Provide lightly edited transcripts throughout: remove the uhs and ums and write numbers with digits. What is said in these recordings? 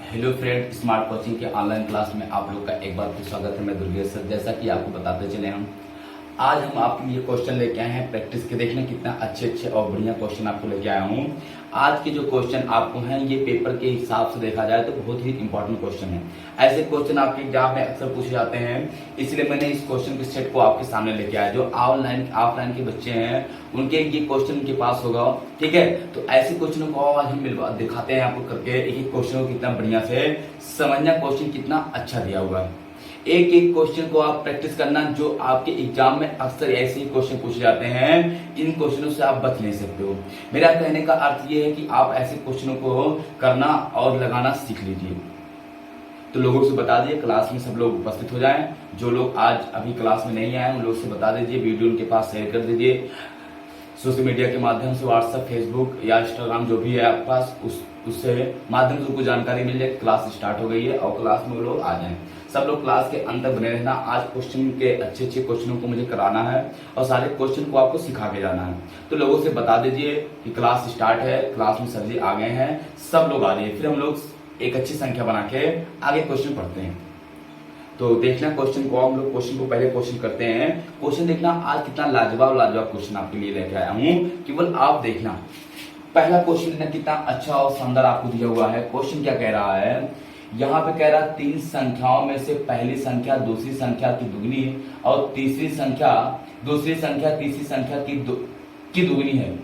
Hello friend, smart coaching के online class में आप लोग का एक बार फिर स्वागत है। मैं दुर्गेश सर, जैसा कि आपको बताते चले हम आज हम आपके लिए क्वेश्चन लेके आए हैं प्रैक्टिस के। देखना कितना अच्छे और बढ़िया क्वेश्चन आपको लेके आया हूँ। आज के जो क्वेश्चन आपको हैं ये पेपर के हिसाब से देखा जाए तो बहुत ही इंपॉर्टेंट क्वेश्चन है। ऐसे क्वेश्चन आपके एग्जाम में अक्सर पूछे जाते हैं, इसलिए मैंने इस क्वेश्चन के सेट को आपके सामने लेके आया। जो ऑनलाइन ऑफलाइन के बच्चे हैं उनके ये क्वेश्चन उनके पास होगा, ठीक है। तो ऐसे क्वेश्चनों को आज हम दिखाते हैं आपको करके, एक एक क्वेश्चन को कितना बढ़िया से समझना, क्वेश्चन कितना अच्छा दिया हुआ है। एक एक क्वेश्चन को आप प्रैक्टिस करना, जो आपके एग्जाम में अक्सर ऐसे ही क्वेश्चन पूछे जाते हैं। इन क्वेश्चनों से आप बच नहीं सकते हो। मेरा कहने का अर्थ ये है कि आप ऐसे क्वेश्चनों को करना और लगाना सीख लीजिए। तो लोगों से बता दीजिए, क्लास में सब लोग उपस्थित हो जाएं। जो लोग आज अभी क्लास में नहीं आए उन लोग से बता दीजिए, वीडियो उनके पास शेयर कर दीजिए। सोशल मीडिया के माध्यम से व्हाट्सएप, फेसबुक या इंस्टाग्राम जो भी है आपके पास, उससे माध्यम से उनको जानकारी मिल जाए। क्लास स्टार्ट हो गई है और क्लास में वो लोग आ जाएं। सब लोग क्लास के अंत तक बने रहना। आज क्वेश्चन के अच्छे क्वेश्चनों को मुझे कराना है और सारे क्वेश्चन को आपको सिखा के जाना है। तो लोगों से बता दीजिए कि क्लास स्टार्ट है, क्लास में सर जी आ गए हैं, सब लोग आ जाइए। फिर हम लोग एक अच्छी संख्या बना के आगे क्वेश्चन पढ़ते हैं। तो देखना क्वेश्चन को, हम लोग क्वेश्चन को पहले क्वेश्चन करते हैं। क्वेश्चन देखना आज कितना लाजवाब क्वेश्चन आपके लिए लेके आया हूँ, केवल आप देखना। पहला क्वेश्चन कितना अच्छा और शानदार आपको दिया हुआ है। क्वेश्चन क्या कह रहा है, यहाँ पे कह रहा है तीन संख्याओं में से पहली संख्या दूसरी संख्या की दुगनी और तीसरी संख्या तीसरी संख्या की दुगनी है।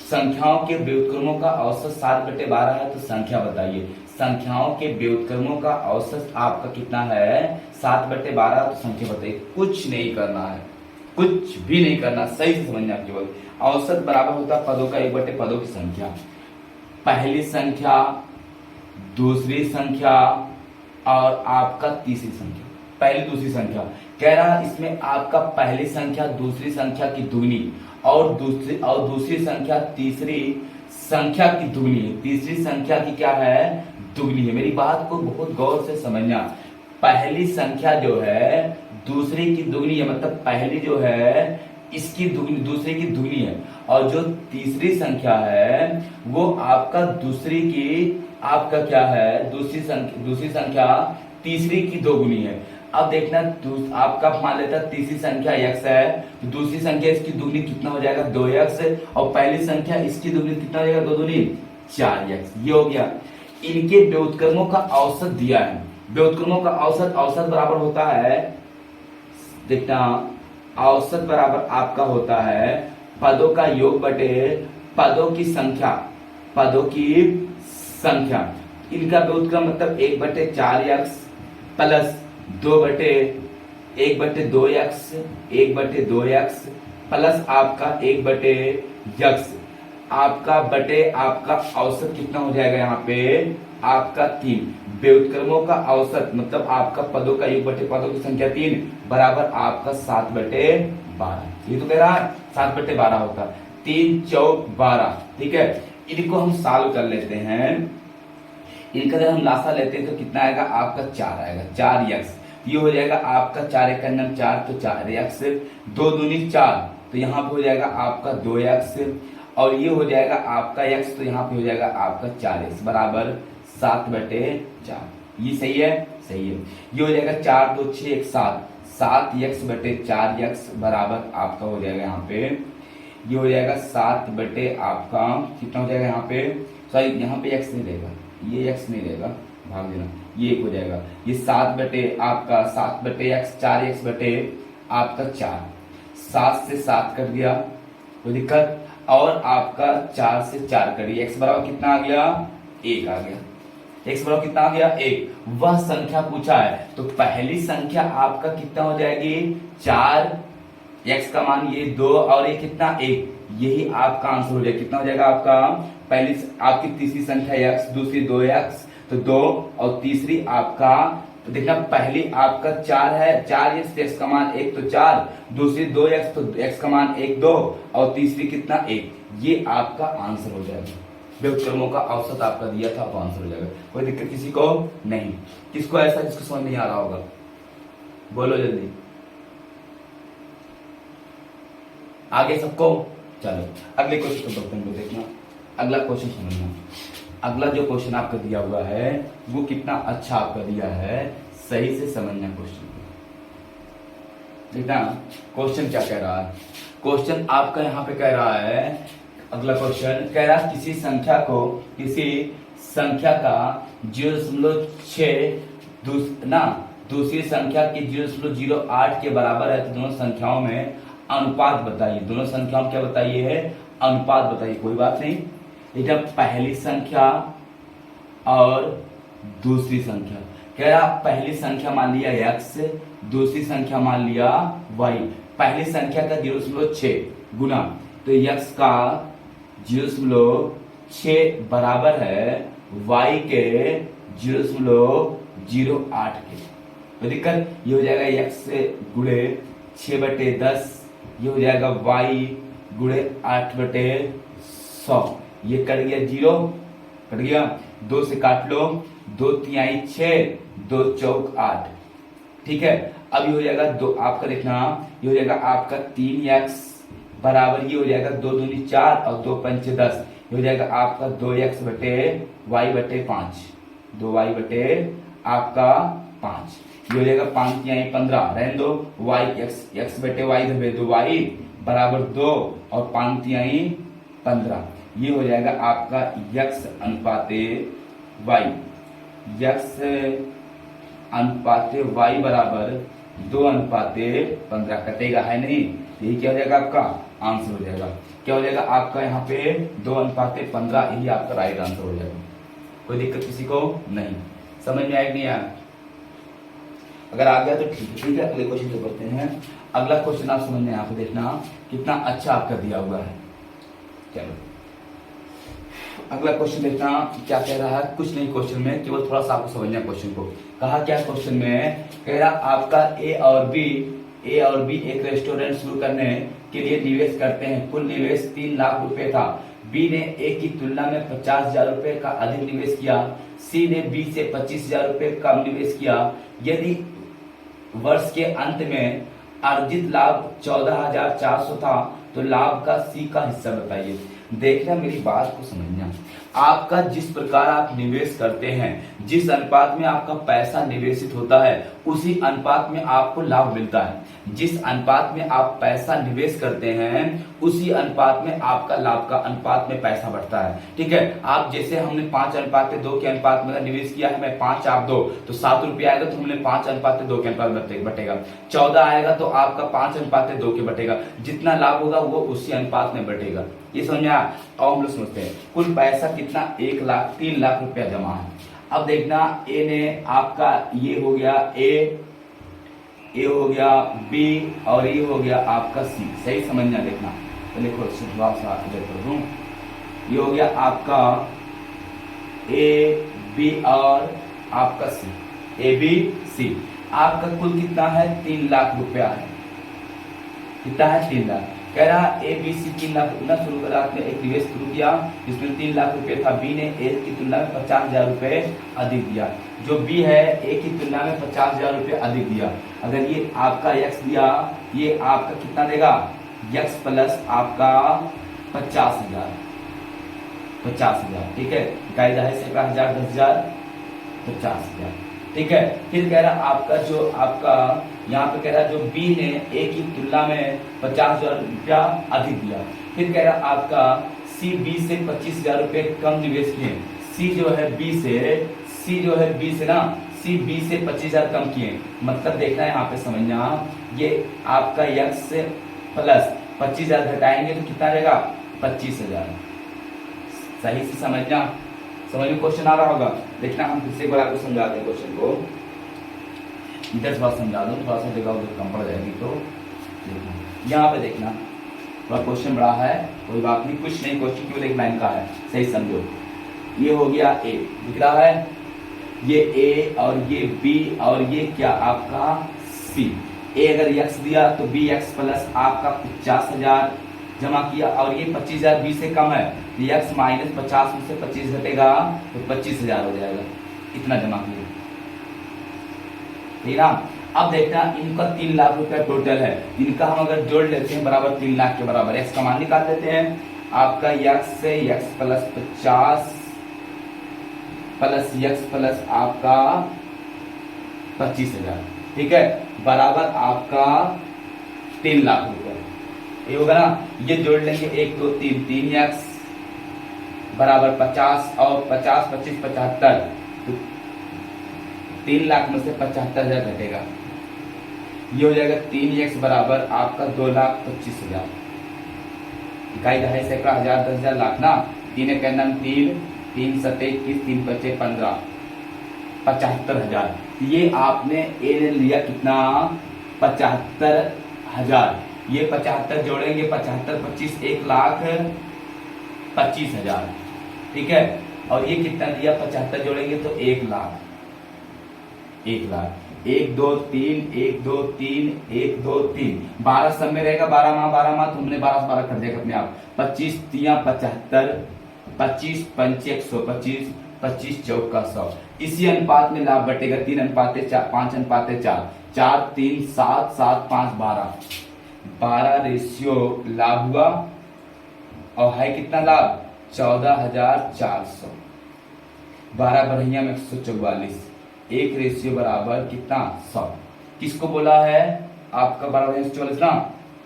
संख्याओं के व्युत्क्रमों का औसत 7/12 है। तो संख्या बताइए। संख्याओं के व्युत्क्रमों का औसत आपका कितना है? 7/12। तो संख्या बताइए। कुछ नहीं करना है, कुछ भी नहीं करना, सही से समझना केवल। औसत बराबर होता है पदों का 1/पदों की संख्या। पहली संख्या, दूसरी संख्या और आपका तीसरी संख्या। पहली दूसरी संख्या कह रहा है, इसमें आपका पहली संख्या दूसरी संख्या की दुगनी और दूसरी संख्या तीसरी संख्या की दुगनी है। तीसरी संख्या की क्या है? दुगनी है। मेरी बात को बहुत गौर से समझना। पहली संख्या जो है दूसरी की दुगनी है, मतलब पहली जो है इसकी दुगनी, दूसरे की दुगनी है। और जो तीसरी संख्या है वो आपका दूसरी की आपका क्या है? दूसरी संख्या तीसरी की दोगुनी है। अब देखना, आपका मान लेता तीसरी संख्या x है, तो दूसरी संख्या इसकी दुगनी कितना हो जाएगा? 2x। और पहली संख्या इसकी दुगनी कितना हो जाएगा? 2 दूनी 4x। ये हो गया। इनके व्युत्क्रमों का औसत दिया है। व्युत्क्रमों का औसत बराबर होता है, देखना, औसत बराबर आपका होता है पदों का योग बटे पदों की संख्या। पदों की संख्या, इनका व्युत्क्रम मतलब 1/4x प्लस 1/2x प्लस आपका 1/x आपका बटे आपका औसत कितना हो जाएगा? यहाँ पे आपका 3। व्युत्क्रमों का औसत मतलब आपका पदों का योग बटे पदों की संख्या 3 बराबर आपका 7/12। ये तो कह रहा है 7/12 होता है। 3 चौक 12, ठीक है। इनको हम सॉल्व कर लेते हैं। इनका जब हम लासा लेते हैं तो कितना आएगा? आपका 4 आएगा, 4x। ये हो जाएगा आपका 4 एक 4, तो 4x। 2 दूनी 4, तो यहाँ पे हो जाएगा आपका 2x। और ये हो जाएगा आपका x, तो यहाँ पे हो जाएगा आपका 4x बराबर 7/4। ये सही है? सही है। ये हो जाएगा 4 2 6 1 7, 7x/4x बराबर आपका हो जाएगा यहाँ पे, ये हो जाएगा 7 बटे आपका कितना हो जाएगा यहाँ पे? सॉरी, यहाँ पे x नहीं रहेगा, ये x नहीं रहेगा, भाग देना, ये 1 हो जाएगा। ये 7 बटे आपका 7/x, 4x बटे आपका 4। 7 से 7 कट गया, कोई दिक्कत? और आपका 4 से 4 कट गया। x बराबर कितना आ गया? 1 आ गया। x बराबर कितना आ गया? 1। वह संख्या पूछा है, तो पहली संख्या आपका कितना हो जाएगी? 4, x का मान ये 2 और ये कितना? 1। यही आपका आंसर हो जाएगा। कितना हो जाएगा आपका? पहली आपकी तीसरी संख्या x, दूसरी 2x, तो 2, और तीसरी आपका, तो देखना पहली आपका 4 है, 4x, x का मान 1 तो 4, दूसरी 2x, तो x का मान 1 2, और तीसरी कितना? 1। ये आपका आंसर हो जाएगा। व्युत्क्रमों का औसत आपका दिया था, तो आंसर हो जाएगा। कोई दिक्कत किसी को नहीं? किसको ऐसा जिसको समझ नहीं आ रहा होगा बोलो जल्दी, आगे सबको। चलो अगले क्वेश्चन को देखना। अगला क्वेश्चन समझना। अगला जो क्वेश्चन आपका दिया हुआ है वो कितना अच्छा आपका दिया है, सही से समझना क्वेश्चन को। देखना क्वेश्चन क्या कह रहा है। क्वेश्चन आपका यहाँ पे कह रहा है, अगला क्वेश्चन कह रहा है किसी संख्या का 0.6 दूसरी संख्या के 0.08 के बराबर है तो दोनों संख्याओं में अनुपात बताइए। दोनों संख्याओं क्या बताइए है, अनुपात बताइए। कोई बात नहीं, लेकिन पहली संख्या और दूसरी संख्या कह रहा, पहली संख्या मान लिया x, दूसरी संख्या मान लिया y। पहली संख्या का 0.6 गुना तो x का 0.6 बराबर है y के 0.08 के। तो दिक्कत ये हो जाएगा x गुणे 6/10, ये हो जाएगा y गुणे 8/100। ये कट गया 0, कट गया, 2 से काट लो, 2 तिहाई 6, 2 चौक 8। ठीक है, अब ये हो जाएगा दो, आपका देखना ये हो जाएगा आपका 3x बराबर, ये हो जाएगा 2 दूनी 4 और 2 पंचे 10, ये हो जाएगा आपका 2x बटे y बटे 5, 2y बटे आपका 5, ये हो जाएगा 5 तिहाई 15, रहने दो, y x बटे y धबे 2y बराबर 2 और 5 तिहाई 15, ये हो जाएगा आपका x अनुपाते y, x अनुपाते y बराबर 2:15 कटेगा है नहीं, यही क्या हो जाएगा आपका आंसर हो जाएगा। क्या हो जाएगा आपका यहाँ पे 2:15, यही आपका राइट आंसर हो जाएगा। कोई दिक्कत किसी को नहीं, समझ में आएगा नहीं आया? अगर आ गया तो ठीक है, अगले क्वेश्चन पे बढ़ते हैं। अगला क्वेश्चन आप समझ में यहाँ पे देखना कितना अच्छा आपका दिया हुआ है। चलो अगला क्वेश्चन देखना क्या कह रहा है, कुछ नहीं क्वेश्चन में, केवल थोड़ा सा आपको समझना क्वेश्चन को। कहा क्या क्वेश्चन में, कह रहा आपका ए और बी एक रेस्टोरेंट शुरू करने के लिए निवेश करते हैं। कुल निवेश 3 लाख रुपए था। बी ने ए की तुलना में 50,000 रुपए का अधिक निवेश किया। सी ने बी से 25,000 रुपए कम निवेश किया। यदि वर्ष के अंत में अर्जित लाभ 14,400 था तो लाभ का सी का हिस्सा बताइए। देखना, मेरी बात को समझना, आपका जिस प्रकार आप निवेश करते हैं, जिस अनुपात में आपका पैसा निवेशित होता है उसी अनुपात में आपको लाभ मिलता है। जिस अनुपात में आप पैसा निवेश करते हैं उसी अनुपात में आपका लाभ का अनुपात में पैसा बढ़ता है। ठीक है, आप जैसे हमने 5:2 के अनुपात में निवेश किया है, मैं 5 आप 2 तो 7 रुपये आएगा, तो हमने 5:2 के अनुपात में बटेगा। 14 आएगा तो आपका 5:2 के बटेगा। जितना लाभ होगा वो उसी अनुपात में बटेगा। ये समझा? और हम लोग समझते हैं कुल पैसा कितना, 3 लाख रुपया जमा है। अब देखना, ए ने आपका ये हो गया ए हो गया बी और ये हो गया आपका सी। सही समझना, देखना पहले थोड़ा सा इधर कर दूं। ये हो गया आपका ए बी और आपका सी, ए बी सी। आपका कुल कितना है, 3 लाख रुपया है। कितना है, 3 लाख। कह रहा ए बी सी 3 लाख रुपया शुरू करा, आपने एक निवेश शुरू किया जिसमें 3 लाख रुपए था। बी ने ए की तुलना में 50,000 रुपए अधिक दिया। जो बी है ए की तुलना में 50,000 रुपए अधिक दिया। अगर ये आपका x दिया, ये आपका कितना देगा, x प्लस आपका 50,000। ठीक है, कायदा है 10,000 10,000 50,000। ठीक है, फिर कह रहा आपका जो आपका यहाँ पे कह रहा जो बी ने ए की तुलना में 50,000 रुपया अधिक दिया। फिर कह रहा आपका सी बी से 25,000 रुपए कम निवेश किए। सी जो है बी से ना, सी बी से 25,000 कम किए। मतलब देखना है यहाँ पे समझना, ये आपका x प्लस 25,000 घटाएंगे तो कितना रहेगा, 25,000। सही से समझना, समझ में क्वेश्चन आ रहा होगा। देखना, हम फिर से एक बार आपको समझाते हैं क्वेश्चन को। इधर थोड़ा समझा दो, थोड़ा सा जगह उधर कम पड़ जाएगी तो देखना। यहाँ पे देखना थोड़ा क्वेश्चन बड़ा है, कोई बात नहीं, कुछ नहीं, क्वेश्चन केवल एक लाइन का है, सही समझो। ये हो गया ए, दिख रहा है, ये ए और ये बी और ये क्या आपका सी। ए अगर x दिया तो बी x प्लस आपका 50,000 जमा किया, और ये 25,000 बी से कम है, x माइनस 50 में से 25 घटेगा तो 25,000 हो जाएगा। इतना जमा किया, ठीक है। अब देखना, इनका 3 लाख रुपया टोटल है, इनका हम अगर जोड़ लेते हैं बराबर 3 लाख के बराबर, x का मान निकाल लेते हैं। आपका x से x plus 50 plus x plus आपका 25,000, ठीक है, बराबर आपका 3 लाख रुपए। ये होगा ना, ये जोड़ लेंगे 1 2 3, 3 बराबर 50 और 50 25 75, तो 3 लाख में से 75,000 घटेगा, ये हो जाएगा 3x बराबर आपका 2,25,000। इकाई दहाई सैकड़ा हजार 10,000 लाख ना, 3 एक नम 3, 3 सते 21, 3 पचे 15, 75,000। ये आपने ए ने लिया कितना, 75,000। ये 75 जोड़ेंगे, 75 25 1,25,000, ठीक है, और ये कितना दिया, 75 जोड़ेंगे तो 1,00,000, 1,00,000, 1 2 3 1 2 3 1 2 3, 12 सब में रहेगा, 12 माह 12 माह, तुमने 12 12 कर देगा अपने आप, 25 3 75, 25 पंच 125, 25 चौका 100। इसी अनुपात में लाभ बटेगा, 3 अनुपाते 4, 5 अनुपाते 4, 4 3 7 7 5 12, 12 रेशियो लाभ हुआ, और है कितना लाभ, 14,400, 12 बढ़िया में 144, 1 रेशियो बराबर कितना, 100। किसको बोला है आपका 12 144 ना,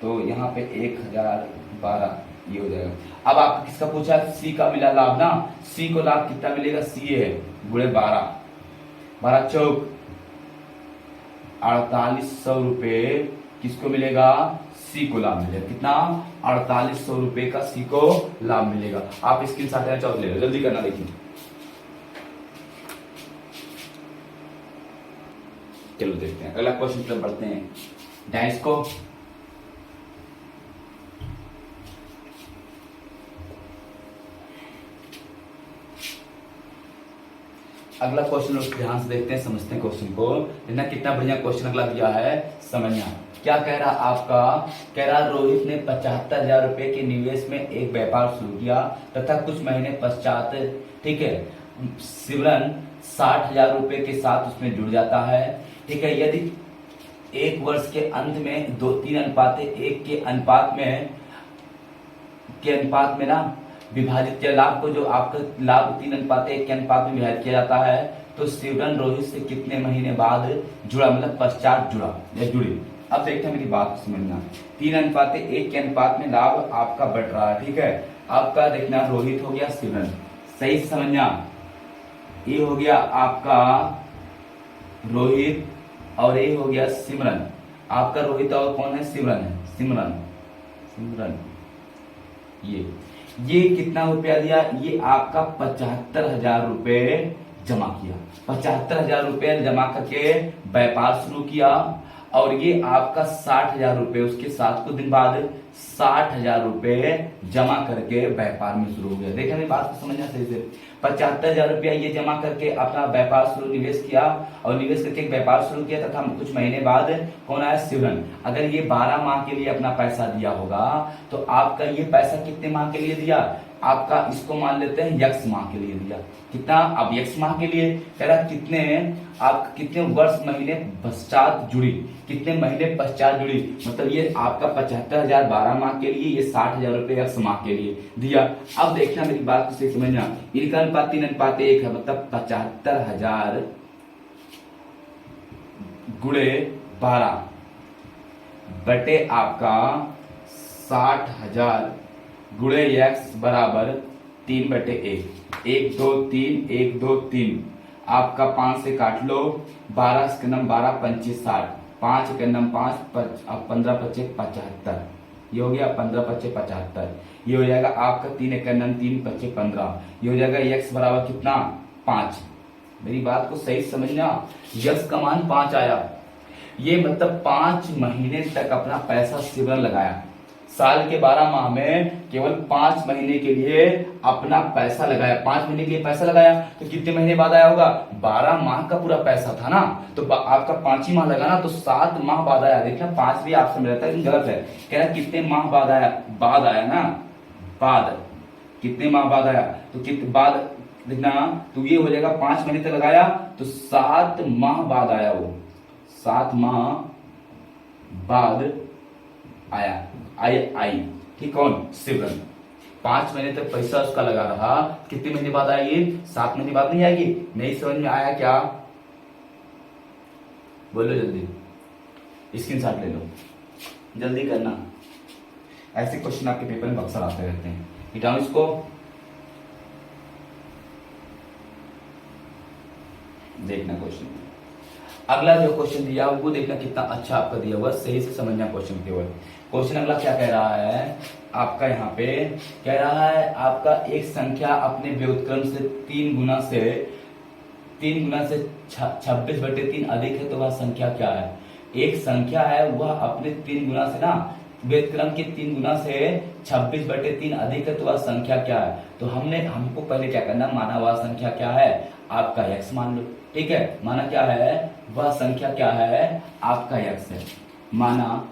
तो यहाँ पे 1,012 ये हो जाएगा। अब आपको किसका पूछा, सी का मिला लाभ ना, सी को लाभ कितना मिलेगा, सी है गुणे 12, 12 चौक 4,800 रुपए किसको मिलेगा, सी को लाभ मिलेगा, कितना, 4,800 रुपए का सी को लाभ मिलेगा। आप स्क्रीनशॉट लेना चाहो ले लो, जल्दी करना, देखिए चलो देखते हैं अगला क्वेश्चन पर बढ़ते हैं। डाइस को अगला क्वेश्चन ध्यान से देखते हैं, समझते हैं क्वेश्चन को, देखना कितना बढ़िया क्वेश्चन अगला दिया है, समझना। क्या कह रहा आपका, कह रहा रोहित ने 75,000 रुपए के निवेश में एक व्यापार शुरू किया तथा कुछ महीने पश्चात, ठीक है, सिमरन 60,000 रुपए के साथ उसमें जुड़ जाता है, ठीक है। यदि 1 वर्ष के अंत में 3 अनुपात 1 के अनुपात में ना विभाजित किया, लाभ को जो आपका लाभ 3 अनुपात 1 के अनुपात में विभाजित किया जाता है, तो सिमरन रोहित से कितने महीने बाद जुड़ा, मतलब पश्चात जुड़ा या जुड़ी। अब देखते हैं, मेरी बात को समझना, 3 अनुपात 1 के अनुपात में लाभ आपका बढ़ रहा है, ठीक है। आपका देखना रोहित हो गया सिमरन, सही से समझना, ये हो गया आपका रोहित और ये हो गया सिमरन। आपका रोहित और कौन है, सिमरन है, सिमरन सिमरन। ये कितना रुपया दिया, ये आपका 75,000 रुपए जमा किया, 75,000 रुपए जमा करके व्यापार शुरू किया, और ये आपका 60,000 रुपए उसके साथ कुछ दिन बाद 60,000 रुपए जमा करके व्यापार में शुरू हो गया। देखिए मेरी बात को समझना सही से, 75,000 रुपया ये जमा करके अपना व्यापार शुरू निवेश किया, और निवेश करके एक व्यापार शुरू किया तथा कुछ महीने बाद कौन आया, सिमरन। अगर ये 12 माह के लिए अपना पैसा दिया होगा, तो आपका ये पैसा कितने माह के लिए दिया, आपका इसको मान लेते हैं यक्स माह के लिए दिया, कितना, अब यक्स माह के लिए कह रहा कितने, आप कितने वर्ष महीने पश्चात जुड़ी, कितने महीने पश्चात जुड़ी, मतलब ये आपका 75,000 12 माह के लिए, ये 60,000 रुपए यक्स माह के लिए दिया। अब देखना मेरी बात को सही समझना, इनका अनुपात 3 अनुपात 1 है, मतलब 75,000 गुणे 12 बटे आपका 60,000 गुणे एक्स बराबर 3 बटे 1, 1 2 3 1 2 3, आपका 5 से काट लो, 12 के नम 12 25 60, 5 के नम 5 15 25 75, ये हो गया 15 25 75, ये हो जाएगा आपका 3 एक नम 3 25 15, ये हो जाएगा एक्स बराबर कितना, 5। मेरी बात को सही समझना, यक्स का मान 5 आया, ये मतलब 5 महीने तक अपना पैसा सिमरन लगाया, साल के 12 माह में केवल 5 महीने के लिए अपना पैसा लगाया, 5 महीने के लिए पैसा लगाया, तो कितने महीने बाद आया होगा, 12 माह का पूरा पैसा था ना, तो आपका 5 ही माह लगा ना, तो 7 माह बाद आया। देखना 5 भी आपसे मिला था, गलत है, कह रहा कितने माह बाद आया, बाद आया ना, बाद कितने माह बाद आया, तो कितने बाद देखना, तो ये हो जाएगा 5 महीने तक लगाया, तो 7 माह बाद आया, वो 7 माह बाद आया, आई ठीक, कौन, सिमरन। 5 महीने तक पैसा उसका लगा रहा, कितने महीने बाद आएगी? 7 महीने बाद नहीं आएगी? नहीं समझ में आया क्या? बोलो जल्दी, स्क्रीनशॉट ले लो, जल्दी करना। ऐसे क्वेश्चन आपके पेपर में अक्सर आते रहते हैं। मिटाओ इसको, देखना क्वेश्चन। अगला जो क्वेश्चन दिया वो देखना कितना अच्छा आपका दिया हुआ, सही से समझना क्वेश्चन केवल। क्वेश्चन अगला क्या कह रहा है आपका, यहाँ पे कह रहा है आपका एक संख्या अपने व्युत्क्रम से 3 गुना से 26/3 अधिक है तो वह संख्या क्या है? एक संख्या है वह अपने 3 गुना से ना व्युत्क्रम के 3 गुना से 26/3 अधिक है तो वह संख्या क्या है? तो हमको पहले क्या करना, माना वह संख्या क्या है? आपका x मान लो, ठीक है। माना क्या है? वह संख्या क्या है? आपका x है। माना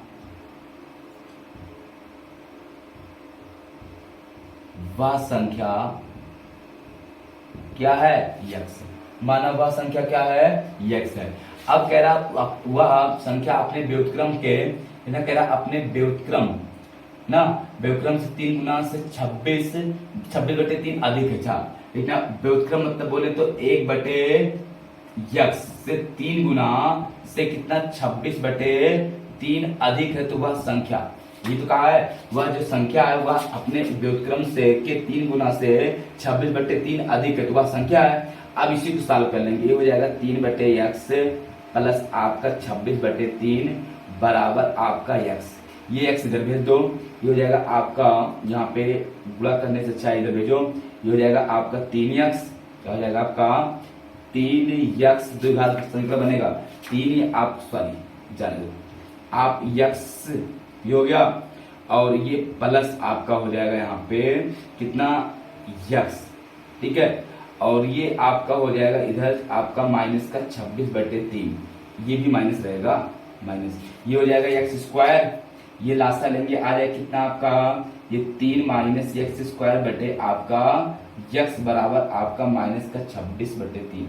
वह संख्या क्या है? x। माना वह संख्या क्या है? x है। अब कह रहा वह संख्या अपने व्युत्क्रम के, कह रहा अपने व्युत्क्रम ना, व्युत्क्रम से 3 गुना से 26/3 अधिक है। अच्छा ठीक ना, व्युत्क्रम मतलब बोले तो 1/x से 3 गुना से कितना? 26/3 अधिक है तो वह संख्या, ये तो कहा है वह जो संख्या है वह अपने व्युत्क्रम से के 3 गुना से 26/3 अधिक है तो वह संख्या है। अब इसी को सॉल्व कर लेंगे, ये हो जाएगा 3/x प्लस आपका 26/3 बराबर आपका x। ये x इधर भेज दो, ये हो जाएगा आपका, यहाँ पे गुणा करने से अच्छा इधर भेजो, ये हो जाएगा आपका 3x, क्या हो जाएगा आपका 3x, द्विघात संख्या बनेगा 3, आप सॉरी जाने दो आप x, ये हो गया, और ये प्लस आपका हो जाएगा यहाँ पे कितना? x, ठीक है। और ये आपका हो जाएगा इधर आपका माइनस का 26/3, ये भी माइनस रहेगा, माइनस, ये हो जाएगा x², ये लासा लेंगे आ जाएगा कितना आपका? ये 3 माइनस x² बटे आपका x बराबर आपका माइनस का 26/3।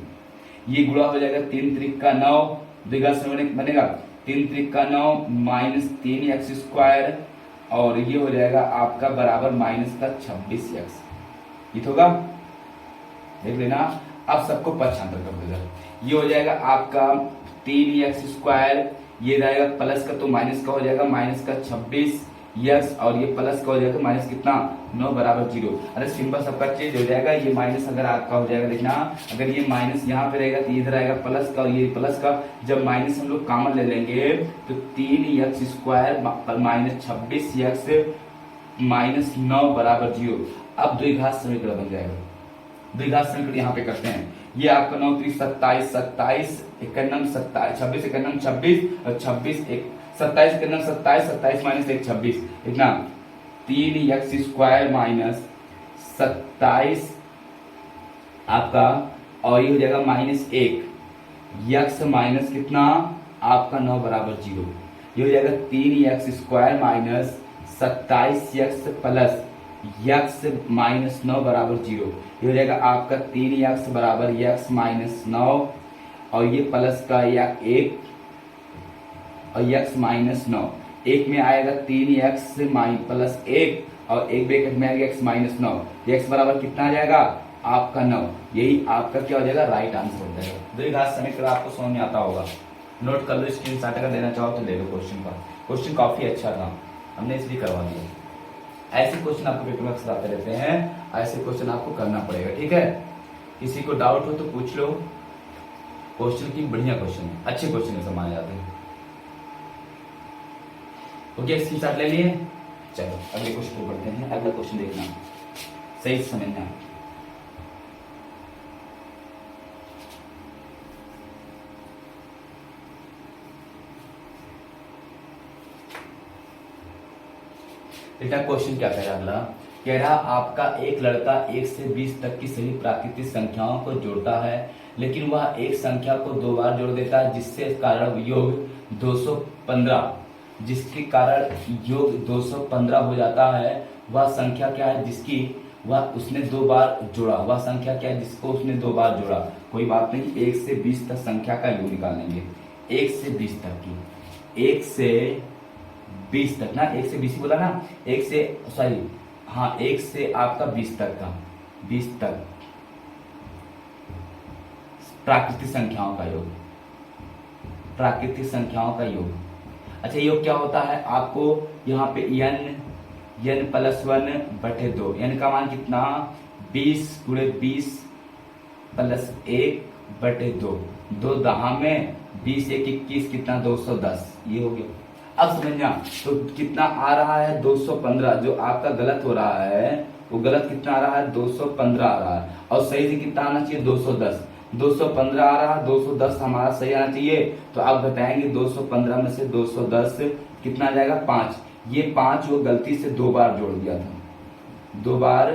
ये गुणा हो जाएगा 3 त्रिक का 9, द्विघात से बनेगा 3 त्रिक का 9 माइनस 3x², और ये हो जाएगा आपका बराबर माइनस का 26x। ये होगा, देख लेना। अब सबको पक्षांतर कर दो, ये हो जाएगा आपका 3x², ये रहेगा प्लस का तो माइनस का हो जाएगा माइनस का 26x, और ये प्लस का हो जाएगा माइनस कितना? 9 बराबर 0। अरे सिंपल सबका चेंज हो जाएगा, ये माइनस अगर आपका हो जाएगा, देखना अगर ये माइनस यहाँ पे रहेगा तो इधर आएगा प्लस का, और ये प्लस का जब माइनस हम लोग कॉमन ले लेंगे तो 3x² माइनस 26x माइनस 9 बराबर 0। अब द्विघात समीकरण बन जाएगा, द्विघात समीकरण यहाँ पे करते हैं। ये आपका 9 3 27, 27 51 27, 26 51 26, और 26 27 51 27, 27 माइनस 1 26, इतना 3x² माइनस 27 आपका, और ये हो जाएगा माइनस 1 x माइनस कितना आपका 9 बराबर 0। ये हो जाएगा 3x² minus 27x plus x minus 9 बराबर 0। ये हो जाएगा आपका 3x बराबर x माइनस 9, और ये प्लस का या 1 और x माइनस 9, एक में आएगा 3x प्लस 1 और एक ब्रैकेट में आएगा x माइनस 9, x बराबर कितना आ जाएगा आपका 9। यही आपका क्या हो जाएगा? राइट आंसर हो जाएगा। द्विघात समीकरण आपको समझ में आता होगा, नोट कर लो, स्क्रीनशॉट अगर लेना चाहो तो ले लो। क्वेश्चन का क्वेश्चन काफी अच्छा था, हमने इसलिए करवा दिया। ऐसे क्वेश्चन आपको पेपर में अक्सर आते रहते हैं, ऐसे क्वेश्चन आपको करना पड़ेगा, ठीक है। किसी को डाउट हो तो पूछ लो, क्वेश्चन की बढ़िया क्वेश्चन है, अच्छे क्वेश्चन समझ जाते हैं। ओके, स्क्रीनशॉट ले लिए, चलो अगले क्वेश्चन को पढ़ते हैं। अगला क्वेश्चन देखना, सही समझना। बेटा क्वेश्चन क्या कह रहा है अगला? कह रहा आपका एक लड़का 1 से 20 तक की सभी प्राकृतिक संख्याओं को जोड़ता है, लेकिन वह एक संख्या को 2 बार जोड़ देता है, जिसके कारण योग 215 हो जाता है। वह संख्या क्या है जिसकी उसने 2 बार जोड़ा? वह संख्या क्या है जिसको उसने 2 बार जोड़ा? कोई बात नहीं, 1 से 20 तक संख्या का योग निकालेंगे। 1 से 20 तक की, 1 से 20 तक ना, 1 से 20 ही बोला ना, 1 से सॉरी हाँ 1 से आपका 20 तक का, 20 तक प्राकृतिक संख्याओं का योग, प्राकृतिक संख्याओं का योग। अच्छा योग क्या होता है आपको यहाँ पे n प्लस 1 बटे 2, n का मान कितना 20 गुणे 20 प्लस 1 बटे 2, 2 दहा में 20 1 21 कितना 210, ये हो गया। अब समझना तो कितना आ रहा है 215, जो आपका गलत हो रहा है वो गलत कितना आ रहा है 215 आ रहा है, और सही से कितना आना चाहिए 210, 215 आ रहा है, 210 हमारा सही आना चाहिए। तो आप बताएंगे 215 में से 210 कितना आ जाएगा 5, ये 5 वो गलती से 2 बार जोड़ दिया था, 2 बार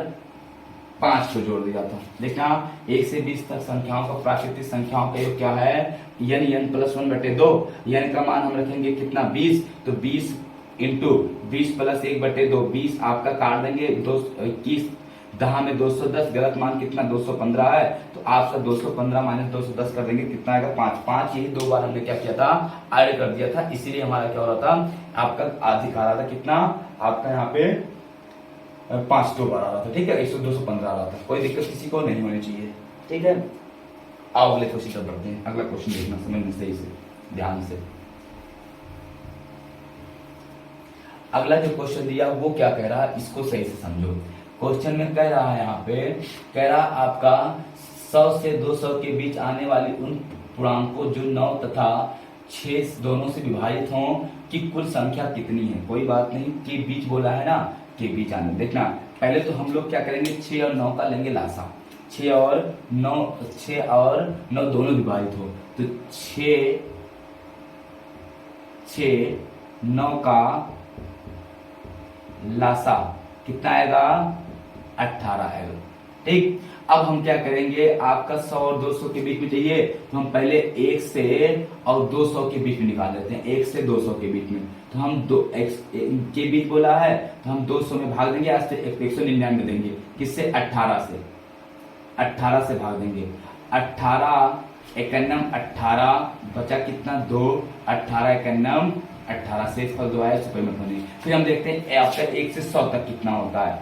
5 को जोड़ दिया था। देखना 1 से 20 तक संख्याओं का प्राकृतिक संख्याओं का योग क्या है n प्लस 1 बटे 2, n का मान हम रखेंगे कितना 20, तो 20 इंटू 20 प्लस 1 बटे 2, 20 आपका काट देंगे 21 दहा में 210, गलत मान कितना 215 है, तो आपका 215 माइनस 210 कर देंगे कितना आएगा 5, 5 यही 2 बार हमने क्या किया था ऐड कर दिया था, इसीलिए हमारा क्या हो रहा था आपका अधिक आ रहा था कितना आपका यहाँ पे 5 2 बार आ रहा था, ठीक है 215 आ रहा था, कोई दिक्कत किसी को नहीं होनी चाहिए, ठीक है। आओ अगले क्वेश्चन पर बढ़ते हैं, अगला क्वेश्चन देखना समझने सही से ध्यान से। अगला जो क्वेश्चन दिया वो क्या कह रहा है इसको सही से समझो। क्वेश्चन में कह रहा है यहाँ पे कह रहा आपका 100 से 200 के बीच आने वाली उन पूर्णांकों जो 9 तथा 6 दोनों से विभाजित हों की कुल संख्या कितनी है। कोई बात नहीं, के बीच बोला है ना, के बीच आने। देखना पहले तो हम लोग क्या करेंगे 6 और 9 का लेंगे लासा, 6 और 9 दोनों विभाजित हो तो 6 9 का लासा कितना आएगा 18 आएगा, ठीक। अब हम क्या करेंगे आपका 100 और 200 के बीच में चाहिए तो हम पहले 1 से और 200 के बीच में निकाल लेते हैं, 1 से 200 के बीच में तो हम 2 x के बीच बोला है तो हम 200 में भाग देंगे, आज से 199 देंगे, किससे 18 से भाग देंगे, 18 91 18 बचा कितना 2, 18 91 18 से फल 2 आया सुपर में होने। फिर हम देखते हैं आपका 1 से 100 तक कितना होता है,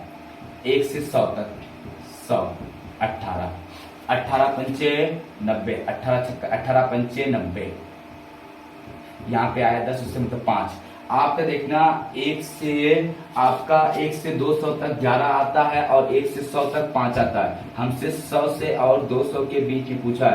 1 से 100 तक 100 18 18 पंचे 90, 18 पंचे 90, यहाँ पे आया 10 उससे मतलब 5। आपका देखना 1 से 200 तक 11 आता है और 1 से 100 तक 5 आता है। हमसे 100 से और 200 के बीच में पूछा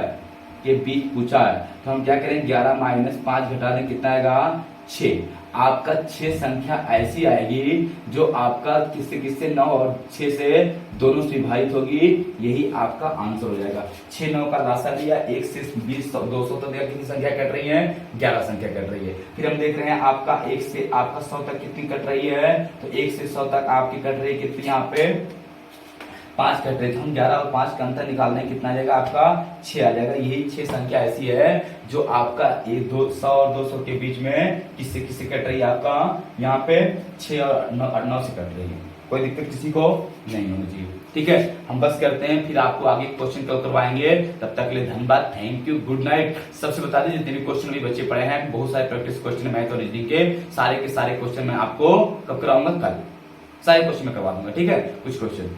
है, तो हम क्या करेंगे 11 माइनस 5 घटा दें कितना आएगा 6। आपका 6 संख्या ऐसी आएगी जो आपका किससे 9 और 6 से दोनों से विभाजित होगी, यही आपका आंसर हो जाएगा। 6 9 का लासा दिया, 1 से 20 200 तक दिया, कितनी संख्या कट रही है 11 संख्या कट रही है। फिर हम देख रहे हैं आपका 1 से आपका 100 तक कितनी कट रही है, तो 1 से 100 तक आपकी कट रही है कितनी, यहाँ पे 5 कट रही, तो हम 11 और 5 का अंतर निकालने कितना आ जाएगा आपका 6 आ जाएगा। यही 6 संख्या ऐसी है जो आपका 100 और 200 के बीच में किससे कट रही है, आपका यहाँ पे 6 और 9 से कट रही है। कोई दिक्कत किसी को नहीं होनी चाहिए, ठीक है। हम बस करते हैं, फिर आपको आगे क्वेश्चन कल करवाएंगे। तब तक के लिए धन्यवाद, थैंक यू, गुड नाइट। सबसे बता दें जितने भी क्वेश्चन अभी बच्चे पढ़े हैं, बहुत सारे प्रैक्टिस क्वेश्चन मैथ और रीजनिंग के सारे क्वेश्चन मैं आपको कब कराऊंगा, कल सारे क्वेश्चन में करवा दूंगा, ठीक है। कुछ क्वेश्चन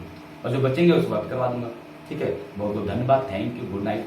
और जो बचेंगे उसको बात करवा दूंगा, ठीक है। बहुत बहुत धन्यवाद, थैंक यू, गुड नाइट।